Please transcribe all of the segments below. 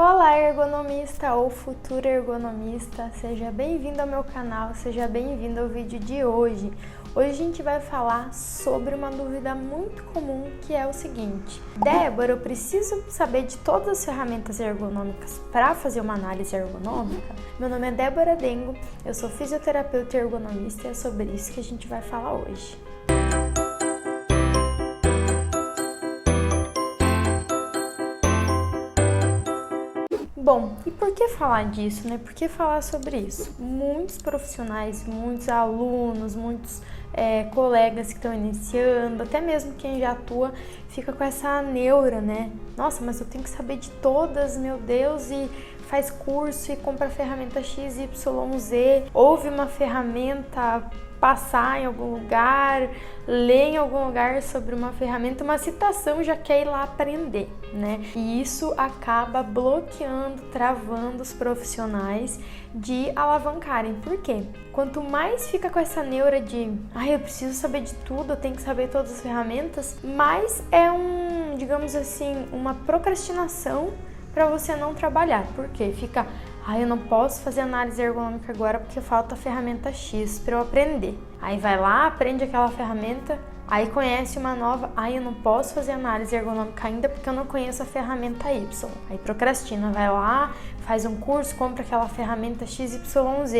Olá, ergonomista ou futuro ergonomista, seja bem-vindo ao meu canal, seja bem-vindo ao vídeo de hoje. Hoje a gente vai falar sobre uma dúvida muito comum, que é o seguinte: Débora, eu preciso saber de todas as ferramentas ergonômicas para fazer uma análise ergonômica? Meu nome é Débora Dengo, eu sou fisioterapeuta e ergonomista e é sobre isso que a gente vai falar hoje. Bom, e por que falar disso, né? Por que falar sobre isso? Muitos profissionais, muitos alunos, muitos colegas que estão iniciando, até mesmo quem já atua, fica com essa neura, né? Nossa, mas eu tenho que saber de todas, meu Deus, e faz curso e compra ferramenta XYZ, ouve uma ferramenta passar em algum lugar, ler em algum lugar sobre uma ferramenta, uma citação, já quer ir lá aprender, né? E isso acaba bloqueando, travando os profissionais de alavancarem. Por quê? Quanto mais fica com essa neura de eu preciso saber de tudo, eu tenho que saber todas as ferramentas, mais é digamos assim, uma procrastinação para você não trabalhar. Por quê? Fica, eu não posso fazer análise ergonômica agora porque falta a ferramenta X para eu aprender. Aí vai lá, aprende aquela ferramenta, aí conhece uma nova, eu não posso fazer análise ergonômica ainda porque eu não conheço a ferramenta Y. Aí procrastina, vai lá, faz um curso, compra aquela ferramenta XYZ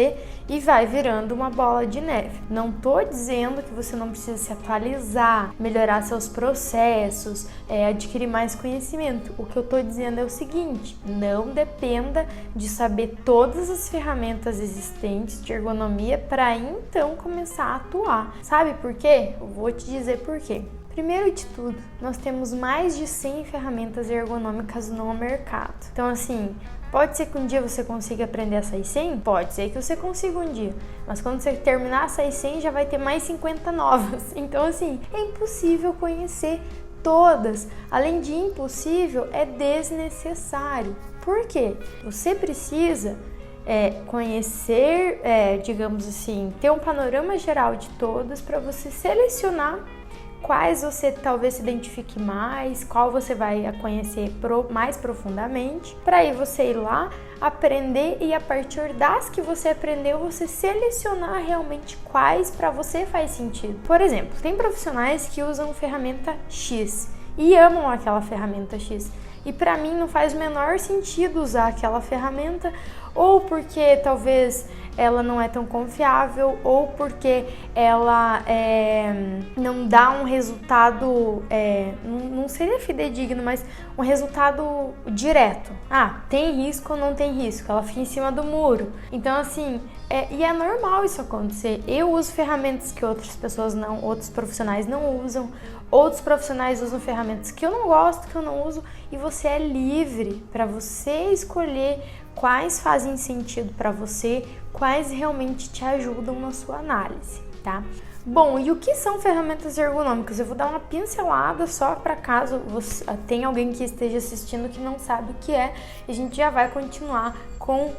e vai virando uma bola de neve. Não tô dizendo que você não precisa se atualizar, melhorar seus processos, adquirir mais conhecimento. O que eu tô dizendo é o seguinte: não dependa de saber todas as ferramentas existentes de ergonomia para então começar a atuar. Sabe por quê? Eu vou te dizer por quê. Primeiro de tudo, nós temos mais de 100 ferramentas ergonômicas no mercado. Então, assim, pode ser que um dia você consiga aprender essas 100? Pode ser que você consiga um dia. Mas quando você terminar essas 100, já vai ter mais 50 novas. Então, assim, é impossível conhecer todas. Além de impossível, é desnecessário. Por quê? Você precisa conhecer, digamos assim, ter um panorama geral de todas para você selecionar quais você talvez se identifique mais, qual você vai conhecer mais profundamente, para aí você ir lá, aprender e a partir das que você aprendeu, você selecionar realmente quais para você faz sentido. Por exemplo, tem profissionais que usam ferramenta X e amam aquela ferramenta X. E para mim não faz o menor sentido usar aquela ferramenta, ou porque talvez ela não é tão confiável, ou porque ela não dá um resultado, não seria fidedigno, mas um resultado direto. Tem risco ou não tem risco? Ela fica em cima do muro. Então, assim, e é normal isso acontecer. Eu uso ferramentas que outros profissionais não usam, outros profissionais usam ferramentas que eu não gosto, que eu não uso, e você é livre para você escolher quais fazem sentido para você, quais realmente te ajudam na sua análise, tá? Bom, e o que são ferramentas ergonômicas? Eu vou dar uma pincelada só para caso tenha alguém que esteja assistindo que não sabe o que é, e a gente já vai continuar com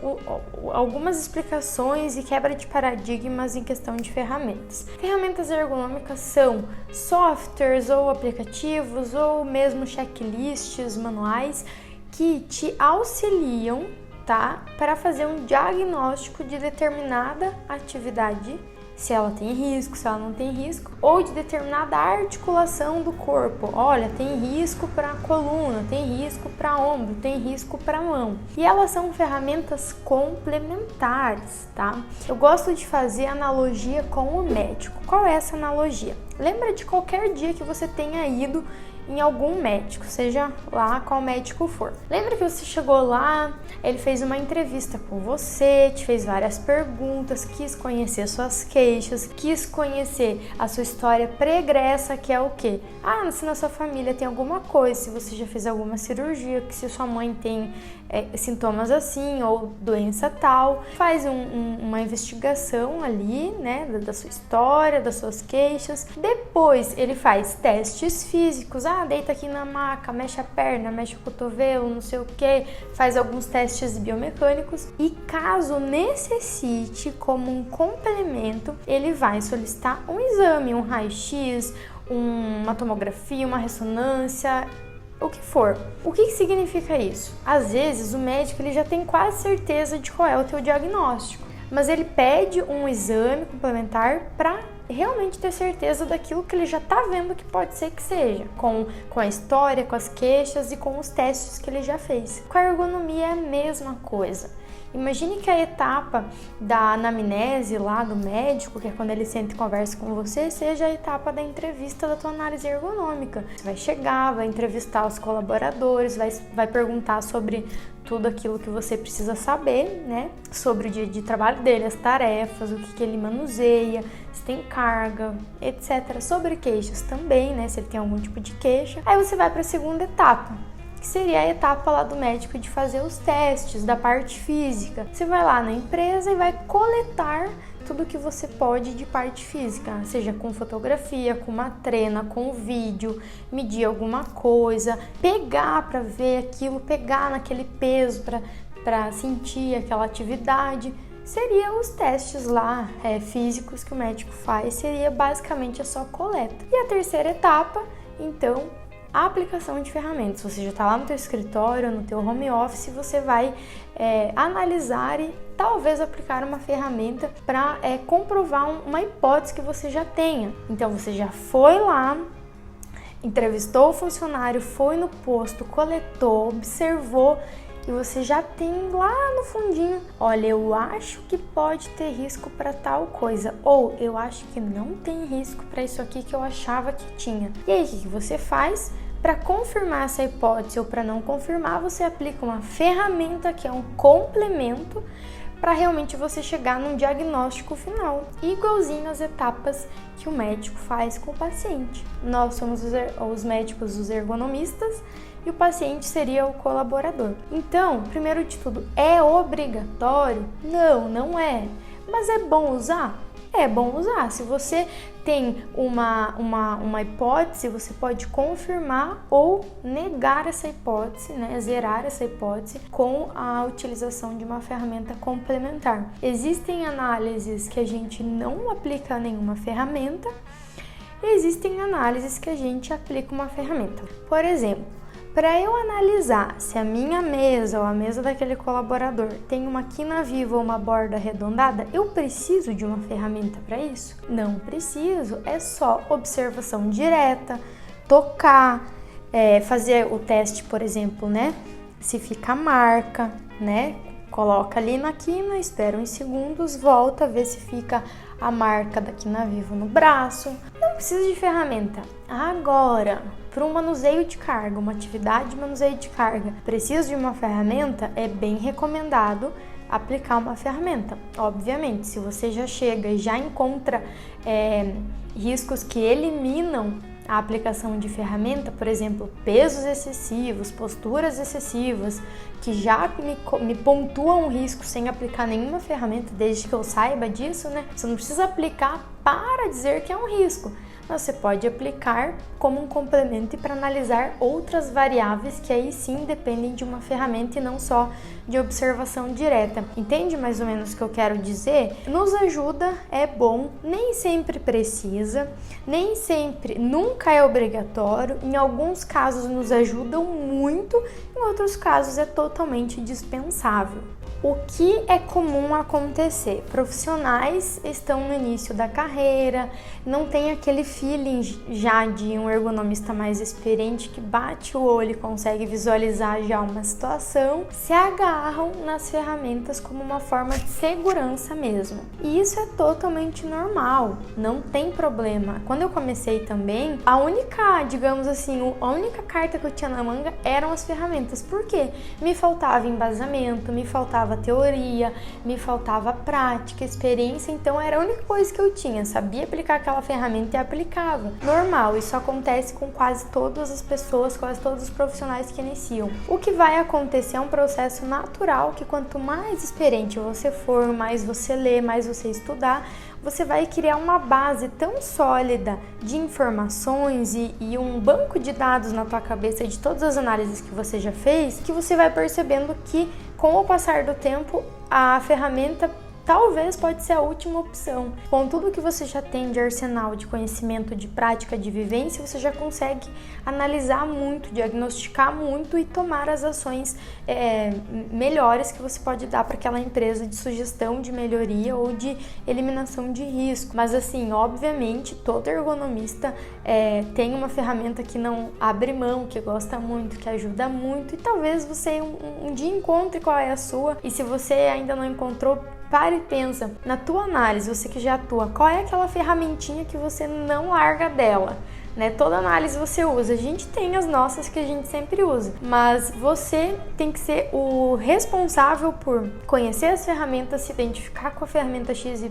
algumas explicações e quebra de paradigmas em questão de ferramentas. Ferramentas ergonômicas são softwares ou aplicativos ou mesmo checklists, manuais que te auxiliam, tá, para fazer um diagnóstico de determinada atividade, se ela tem risco, se ela não tem risco, ou de determinada articulação do corpo. Olha, tem risco para coluna, tem risco para ombro, tem risco para mão. E elas são ferramentas complementares, tá? Eu gosto de fazer analogia com o médico. Qual é essa analogia? Lembra de qualquer dia que você tenha ido em algum médico, seja lá qual médico for. Lembra que você chegou lá, ele fez uma entrevista com você, te fez várias perguntas, quis conhecer suas queixas, quis conhecer a sua história pregressa, que é o quê? Se na sua família tem alguma coisa, se você já fez alguma cirurgia, que se sua mãe tem sintomas assim ou doença tal, faz uma investigação ali, né, da sua história, das suas queixas. Depois ele faz testes físicos, deita aqui na maca, mexe a perna, mexe o cotovelo, não sei o que, faz alguns testes biomecânicos e caso necessite como um complemento, ele vai solicitar um exame, um raio-x, uma tomografia, uma ressonância, o que for. O que significa isso? Às vezes o médico ele já tem quase certeza de qual é o teu diagnóstico, mas ele pede um exame complementar para realmente ter certeza daquilo que ele já está vendo que pode ser que seja, com a história, com as queixas e com os testes que ele já fez. Com a ergonomia é a mesma coisa. Imagine que a etapa da anamnese lá do médico, que é quando ele senta e conversa com você, seja a etapa da entrevista da tua análise ergonômica. Você vai chegar, vai entrevistar os colaboradores, vai perguntar sobre tudo aquilo que você precisa saber, né? Sobre o dia de trabalho dele, as tarefas, o que ele manuseia, se tem carga, etc. Sobre queixas também, né? Se ele tem algum tipo de queixa. Aí você vai para a segunda etapa, que seria a etapa lá do médico de fazer os testes da parte física. Você vai lá na empresa e vai coletar tudo que você pode de parte física, seja com fotografia, com uma trena, com vídeo, medir alguma coisa, pegar para ver aquilo, pegar naquele peso para sentir aquela atividade. Seriam os testes lá físicos que o médico faz, seria basicamente a sua coleta. E a terceira etapa, então, a aplicação de ferramentas. Você já está lá no teu escritório, no teu home office, você vai analisar e talvez aplicar uma ferramenta para comprovar uma hipótese que você já tenha. Então você já foi lá, entrevistou o funcionário, foi no posto, coletou, observou e você já tem lá no fundinho, olha, eu acho que pode ter risco para tal coisa, ou eu acho que não tem risco para isso aqui que eu achava que tinha. E aí o que você faz? Para confirmar essa hipótese ou para não confirmar, você aplica uma ferramenta que é um complemento para realmente você chegar num diagnóstico final, igualzinho às etapas que o médico faz com o paciente. Nós somos os médicos, os ergonomistas, e o paciente seria o colaborador. Então, primeiro de tudo, é obrigatório? Não, não é. Mas é bom usar? É bom usar. Se você tem uma hipótese, você pode confirmar ou negar essa hipótese, né? Zerar essa hipótese com a utilização de uma ferramenta complementar. Existem análises que a gente não aplica nenhuma ferramenta, e existem análises que a gente aplica uma ferramenta. Por exemplo, para eu analisar se a minha mesa ou a mesa daquele colaborador tem uma quina viva ou uma borda arredondada, eu preciso de uma ferramenta para isso? Não preciso, é só observação direta, tocar, fazer o teste, por exemplo, né? Se fica a marca, né? Coloca ali na quina, espera uns segundos, volta, vê se fica a marca da quina viva no braço. Não precisa de ferramenta. Agora, para um manuseio de carga, uma atividade de manuseio de carga, precisa de uma ferramenta, é bem recomendado aplicar uma ferramenta. Obviamente, se você já chega e já encontra riscos que eliminam a aplicação de ferramenta, por exemplo, pesos excessivos, posturas excessivas, que já me pontuam um risco sem aplicar nenhuma ferramenta, desde que eu saiba disso, né? Você não precisa aplicar para dizer que é um risco. Você pode aplicar como um complemento e para analisar outras variáveis que aí sim dependem de uma ferramenta e não só de observação direta. Entende mais ou menos o que eu quero dizer? Nos ajuda, é bom, nem sempre precisa, nem sempre, nunca é obrigatório, em alguns casos nos ajudam muito, em outros casos é totalmente dispensável. O que é comum acontecer? Profissionais estão no início da carreira, não tem aquele feeling já de um ergonomista mais experiente que bate o olho e consegue visualizar já uma situação, se agarram nas ferramentas como uma forma de segurança mesmo. E isso é totalmente normal, não tem problema. Quando eu comecei também, a única, digamos assim, a única carta que eu tinha na manga eram as ferramentas. Por quê? Me faltava embasamento, me faltava teoria, me faltava prática, experiência, então era a única coisa que eu tinha, sabia aplicar aquela ferramenta e aplicava. Normal, isso acontece com quase todas as pessoas, quase todos os profissionais que iniciam. O que vai acontecer é um processo natural que quanto mais experiente você for, mais você lê, mais você estudar, você vai criar uma base tão sólida de informações e um banco de dados na tua cabeça de todas as análises que você já fez, que você vai percebendo que com o passar do tempo a ferramenta talvez pode ser a última opção. Com tudo que você já tem de arsenal de conhecimento, de prática, de vivência, você já consegue analisar muito, diagnosticar muito e tomar as ações melhores que você pode dar para aquela empresa de sugestão de melhoria ou de eliminação de risco. Mas assim, obviamente, todo ergonomista tem uma ferramenta que não abre mão, que gosta muito, que ajuda muito, e talvez você um dia encontre qual é a sua, e se você ainda não encontrou, pare e pensa, na tua análise, você que já atua, qual é aquela ferramentinha que você não larga dela? Toda análise você usa, a gente tem as nossas que a gente sempre usa, mas você tem que ser o responsável por conhecer as ferramentas, se identificar com a ferramenta XYZ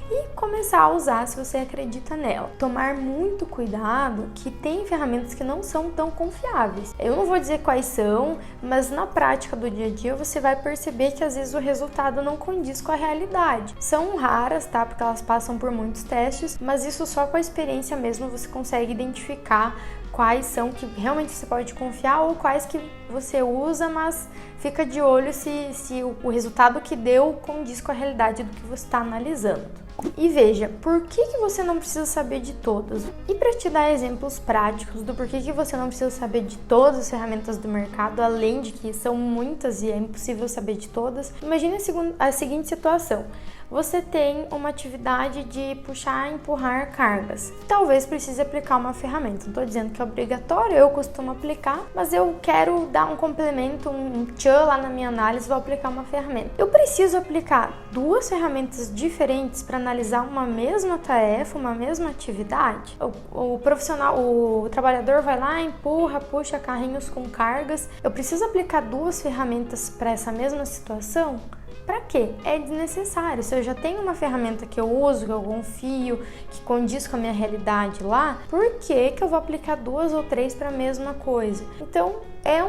e começar a usar se você acredita nela. Tomar muito cuidado que tem ferramentas que não são tão confiáveis. Eu não vou dizer quais são, mas na prática do dia a dia você vai perceber que às vezes o resultado não condiz com a realidade. São raras, tá? Porque elas passam por muitos testes, mas isso só com a experiência mesmo você consegue identificar quais são que realmente você pode confiar ou quais que você usa, mas fica de olho se o resultado que deu condiz com a realidade do que você está analisando. E veja, por que você não precisa saber de todas? E para te dar exemplos práticos do porquê que você não precisa saber de todas as ferramentas do mercado, além de que são muitas e é impossível saber de todas, imagine a seguinte situação. Você tem uma atividade de puxar e empurrar cargas. Talvez precise aplicar uma ferramenta. Não estou dizendo que é obrigatório, eu costumo aplicar, mas eu quero dar um complemento, um tchan lá na minha análise, vou aplicar uma ferramenta. Eu preciso aplicar duas ferramentas diferentes para analisar uma mesma tarefa, uma mesma atividade? O profissional, o trabalhador vai lá, empurra, puxa carrinhos com cargas. Eu preciso aplicar duas ferramentas para essa mesma situação? Para quê? É desnecessário. Se eu já tenho uma ferramenta que eu uso, que eu confio, que condiz com a minha realidade lá, por que eu vou aplicar duas ou três para a mesma coisa? Então, é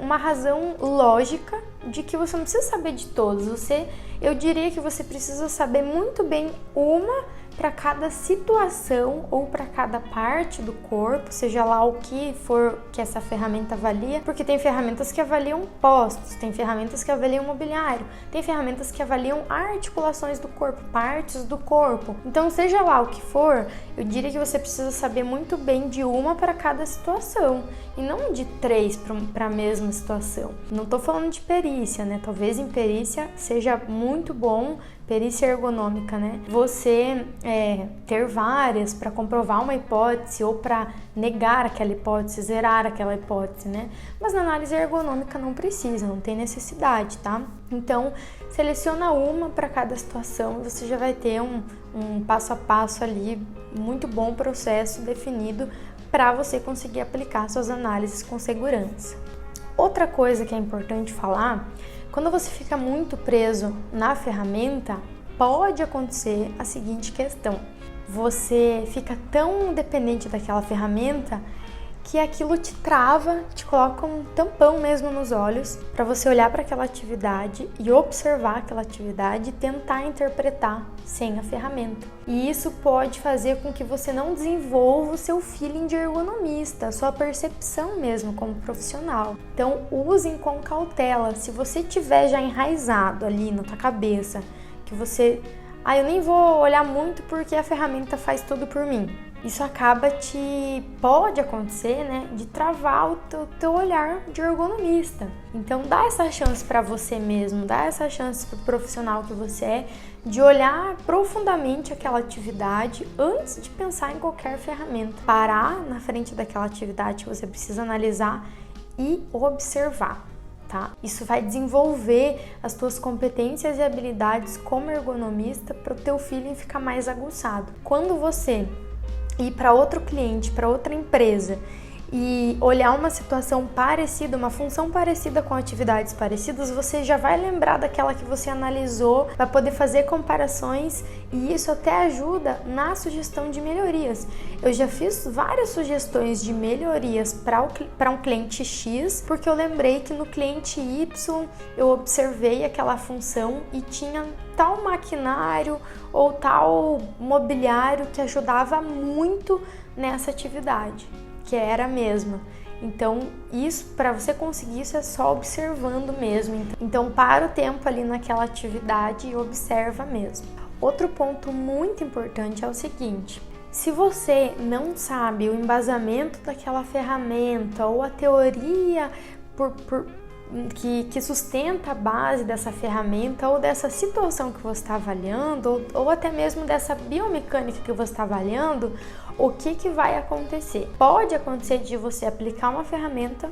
uma razão lógica de que você não precisa saber de todos. Eu diria que você precisa saber muito bem uma para cada situação ou para cada parte do corpo, seja lá o que for que essa ferramenta avalia, porque tem ferramentas que avaliam postos, tem ferramentas que avaliam mobiliário, tem ferramentas que avaliam articulações do corpo, partes do corpo. Então, seja lá o que for, eu diria que você precisa saber muito bem de uma para cada situação e não de três para a mesma situação. Não estou falando de perícia, Talvez em perícia seja muito bom, perícia ergonômica, Você ter várias para comprovar uma hipótese ou para negar aquela hipótese, zerar aquela hipótese, Mas na análise ergonômica não precisa, não tem necessidade, tá? Então, seleciona uma para cada situação e você já vai ter um passo a passo ali, muito bom processo definido para você conseguir aplicar suas análises com segurança. Outra coisa que é importante falar, quando você fica muito preso na ferramenta, pode acontecer a seguinte questão. Você fica tão dependente daquela ferramenta que aquilo te trava, te coloca um tampão mesmo nos olhos para você olhar para aquela atividade e observar aquela atividade e tentar interpretar sem a ferramenta. E isso pode fazer com que você não desenvolva o seu feeling de ergonomista, a sua percepção mesmo como profissional. Então, usem com cautela. Se você tiver já enraizado ali na tua cabeça que você... eu nem vou olhar muito porque a ferramenta faz tudo por mim. Isso pode acontecer, de travar o teu olhar de ergonomista. Então, dá essa chance para você mesmo, dá essa chance para o profissional que você é, de olhar profundamente aquela atividade antes de pensar em qualquer ferramenta. Parar na frente daquela atividade que você precisa analisar e observar. Tá? Isso vai desenvolver as tuas competências e habilidades como ergonomista para o teu feeling ficar mais aguçado. Quando você ir para outro cliente, para outra empresa e olhar uma situação parecida, uma função parecida com atividades parecidas, você já vai lembrar daquela que você analisou, vai poder fazer comparações e isso até ajuda na sugestão de melhorias. Eu já fiz várias sugestões de melhorias para um cliente X, porque eu lembrei que no cliente Y eu observei aquela função e tinha tal maquinário ou tal mobiliário que ajudava muito nessa atividade, que era a mesma. Então, isso, para você conseguir isso, é só observando mesmo. Então, para o tempo ali naquela atividade e observa mesmo. Outro ponto muito importante é o seguinte: se você não sabe o embasamento daquela ferramenta ou a teoria que sustenta a base dessa ferramenta ou dessa situação que você está avaliando, ou até mesmo dessa biomecânica que você está avaliando, o que vai acontecer? Pode acontecer de você aplicar uma ferramenta,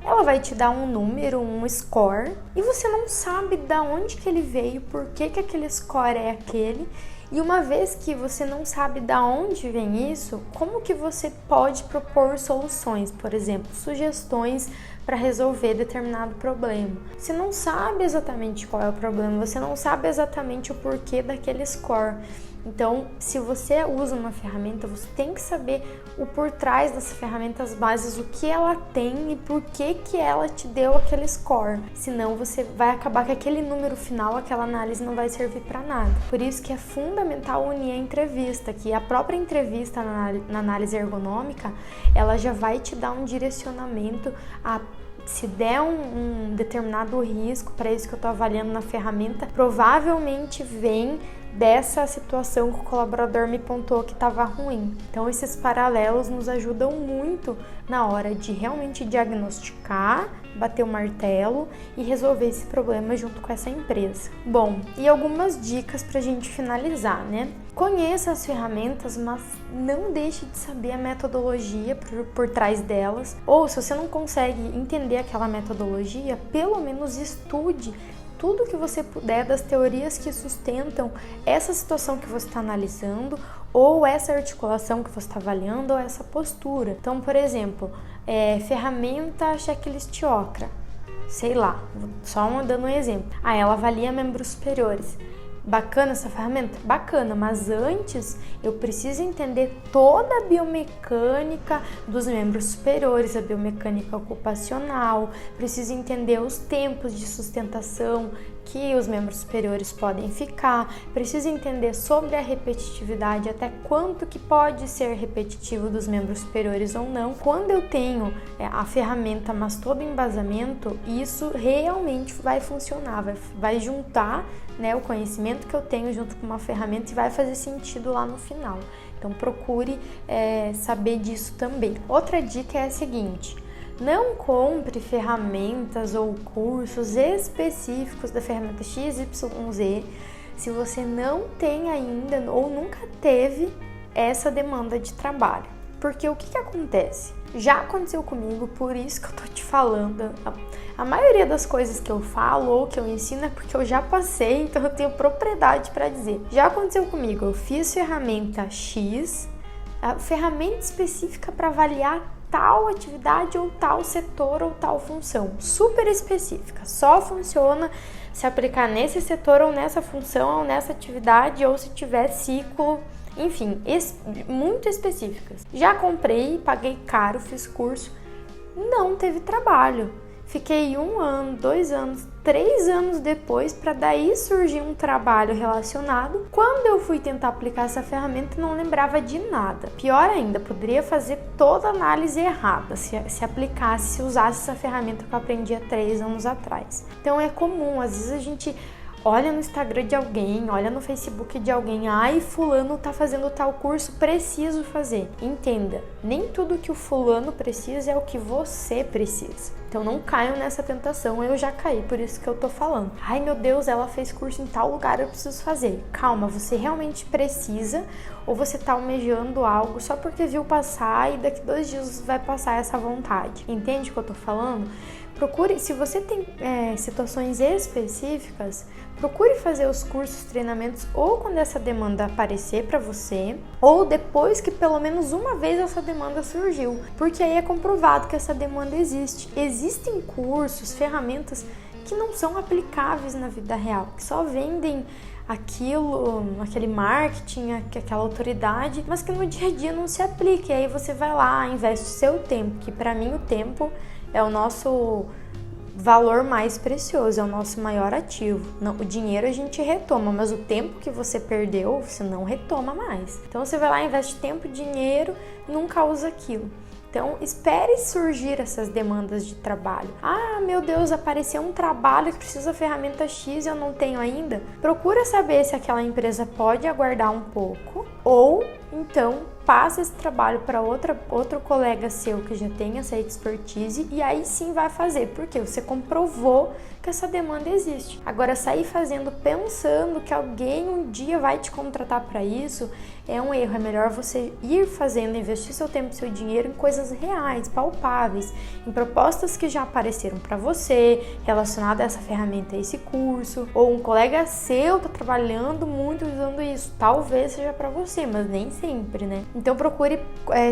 ela vai te dar um número, um score, e você não sabe de onde que ele veio, por que aquele score é aquele. E uma vez que você não sabe de onde vem isso, como que você pode propor soluções, por exemplo, sugestões para resolver determinado problema? Você não sabe exatamente qual é o problema, você não sabe exatamente o porquê daquele score. Então, se você usa uma ferramenta, você tem que saber o por trás dessa ferramenta, as bases, o que ela tem e por que ela te deu aquele score. Senão você vai acabar que aquele número final, aquela análise não vai servir para nada. Por isso que é fundamental unir a entrevista, que a própria entrevista na análise ergonômica, ela já vai te dar um direcionamento a se der um determinado risco para isso que eu estou avaliando na ferramenta, provavelmente vem dessa situação que o colaborador me pontuou que estava ruim. Então, esses paralelos nos ajudam muito na hora de realmente diagnosticar, bater o martelo e resolver esse problema junto com essa empresa. Bom, e algumas dicas para a gente finalizar, né? Conheça as ferramentas, mas não deixe de saber a metodologia por trás delas. Ou, se você não consegue entender aquela metodologia, pelo menos estude tudo que você puder das teorias que sustentam essa situação que você está analisando, ou essa articulação que você está avaliando, ou essa postura. Então, por exemplo, ferramenta checklist Okra, sei lá, só dando um exemplo. Ela avalia membros superiores. Bacana essa ferramenta? Bacana, mas antes eu preciso entender toda a biomecânica dos membros superiores, a biomecânica ocupacional, preciso entender os tempos de sustentação que os membros superiores podem ficar, preciso entender sobre a repetitividade, até quanto que pode ser repetitivo dos membros superiores ou não. Quando eu tenho a ferramenta, mas todo o embasamento, isso realmente vai funcionar, vai juntar, né, o conhecimento que eu tenho junto com uma ferramenta e vai fazer sentido lá no final. Então procure saber disso também. Outra dica é a seguinte: não compre ferramentas ou cursos específicos da ferramenta XYZ se você não tem ainda ou nunca teve essa demanda de trabalho. Porque o que acontece? Já aconteceu comigo, por isso que eu tô te falando. A maioria das coisas que eu falo ou que eu ensino é porque eu já passei, então eu tenho propriedade para dizer. Já aconteceu comigo, eu fiz ferramenta X, a ferramenta específica para avaliar tal atividade ou tal setor ou tal função, super específica, só funciona se aplicar nesse setor ou nessa função ou nessa atividade ou se tiver ciclo, enfim, muito específicas. Já comprei, paguei caro, fiz curso, não teve trabalho. Fiquei 1 ano, 2 anos, 3 anos depois para daí surgir um trabalho relacionado. Quando eu fui tentar aplicar essa ferramenta, não lembrava de nada. Pior ainda, poderia fazer toda a análise errada se aplicasse, se usasse essa ferramenta que eu aprendi há 3 anos atrás. Então é comum, às vezes a gente olha no Instagram de alguém, olha no Facebook de alguém, fulano tá fazendo tal curso, preciso fazer. Entenda, nem tudo que o fulano precisa é o que você precisa. Então não caiam nessa tentação, eu já caí, por isso que eu tô falando. Ai meu Deus, ela fez curso em tal lugar, eu preciso fazer. Calma, você realmente precisa ou você tá almejando algo só porque viu passar e daqui 2 dias vai passar essa vontade. Entende o que eu tô falando? Procure, se você tem situações específicas, procure fazer os cursos, treinamentos ou quando essa demanda aparecer para você, ou depois que pelo menos uma vez essa demanda surgiu, porque aí é comprovado que essa demanda existe. Existem cursos, ferramentas que não são aplicáveis na vida real, que só vendem aquele marketing, aquela autoridade, mas que no dia a dia não se aplica. E aí você vai lá, investe o seu tempo, que para mim o tempo é o nosso valor mais precioso, é o nosso maior ativo. Não, o dinheiro a gente retoma, mas o tempo que você perdeu, você não retoma mais. Então você vai lá, investe tempo, dinheiro, nunca usa aquilo. Então, espere surgir essas demandas de trabalho. Ah, meu Deus, apareceu um trabalho que precisa da ferramenta X e eu não tenho ainda. Procura saber se aquela empresa pode aguardar um pouco ou então passa esse trabalho para outro colega seu que já tem essa expertise e aí sim vai fazer, porque você comprovou que essa demanda existe. Agora, sair fazendo pensando que alguém um dia vai te contratar para isso é um erro. É melhor você ir fazendo, investir seu tempo e seu dinheiro em coisas reais, palpáveis, em propostas que já apareceram para você, relacionadas a essa ferramenta, a esse curso, ou um colega seu está trabalhando muito usando isso. Talvez seja para você, mas nem sempre, né? Então procure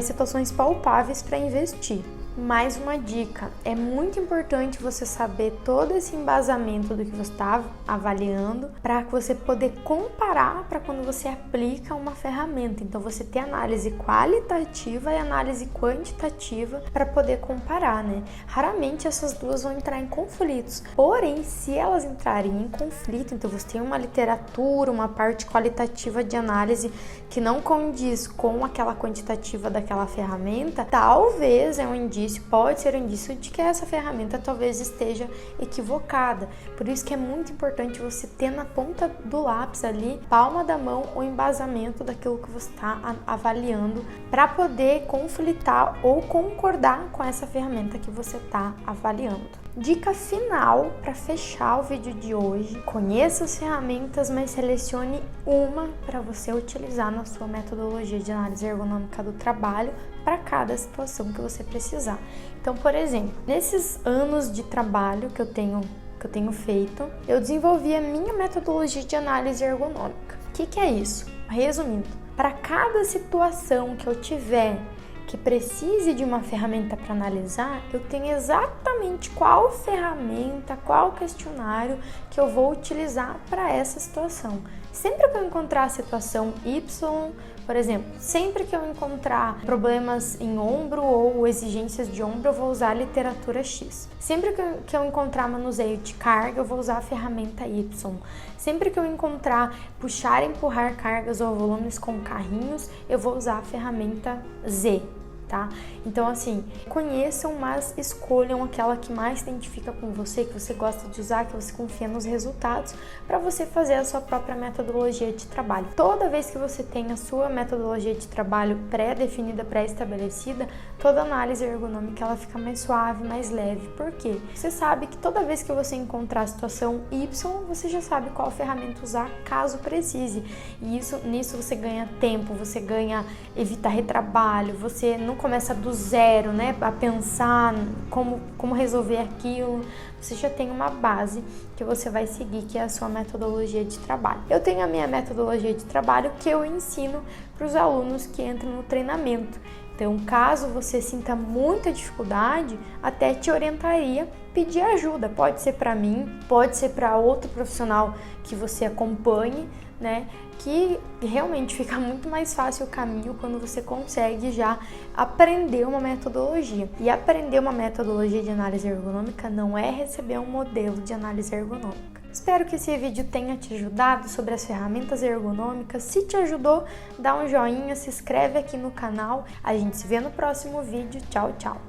situações palpáveis para investir. Mais uma dica, é muito importante você saber todo esse embasamento do que você está avaliando para você poder comparar para quando você aplica uma ferramenta. Então você tem análise qualitativa e análise quantitativa para poder comparar, né? Raramente essas duas vão entrar em conflitos, porém se elas entrarem em conflito, então você tem uma literatura, uma parte qualitativa de análise que não condiz com aquela quantitativa daquela ferramenta, talvez é um indício, pode ser um indício de que essa ferramenta talvez esteja equivocada. Por isso que é muito importante você ter na ponta do lápis ali, palma da mão, o embasamento daquilo que você está avaliando para poder conflitar ou concordar com essa ferramenta que você está avaliando. Dica final para fechar o vídeo de hoje: conheça as ferramentas, mas selecione uma para você utilizar na sua metodologia de análise ergonômica do trabalho para cada situação que você precisar. Então, por exemplo, nesses anos de trabalho que eu tenho feito, eu desenvolvi a minha metodologia de análise ergonômica. O que é isso? Resumindo, para cada situação que eu tiver que precise de uma ferramenta para analisar, eu tenho exatamente qual ferramenta, qual questionário que eu vou utilizar para essa situação. Sempre que eu encontrar a situação Y, por exemplo, sempre que eu encontrar problemas em ombro ou exigências de ombro, eu vou usar a literatura X. Sempre que eu encontrar manuseio de carga, eu vou usar a ferramenta Y. Sempre que eu encontrar puxar e empurrar cargas ou volumes com carrinhos, eu vou usar a ferramenta Z. Tá? Então, assim, conheçam, mas escolham aquela que mais se identifica com você, que você gosta de usar, que você confia nos resultados, para você fazer a sua própria metodologia de trabalho. Toda vez que você tem a sua metodologia de trabalho pré-definida, pré-estabelecida, toda análise ergonômica ela fica mais suave, mais leve. Por quê? Você sabe que toda vez que você encontrar a situação Y, você já sabe qual ferramenta usar caso precise. E nisso você ganha tempo, você ganha evitar retrabalho, você não começa do zero, né, a pensar como resolver aquilo. Você já tem uma base que você vai seguir, que é a sua metodologia de trabalho. Eu tenho a minha metodologia de trabalho que eu ensino para os alunos que entram no treinamento. Então, caso você sinta muita dificuldade, até te orientaria pedir ajuda. Pode ser para mim, pode ser para outro profissional que você acompanhe, né? Que realmente fica muito mais fácil o caminho quando você consegue já aprender uma metodologia. E aprender uma metodologia de análise ergonômica não é receber um modelo de análise ergonômica. Espero que esse vídeo tenha te ajudado sobre as ferramentas ergonômicas. Se te ajudou, dá um joinha, se inscreve aqui no canal. A gente se vê no próximo vídeo. Tchau, tchau!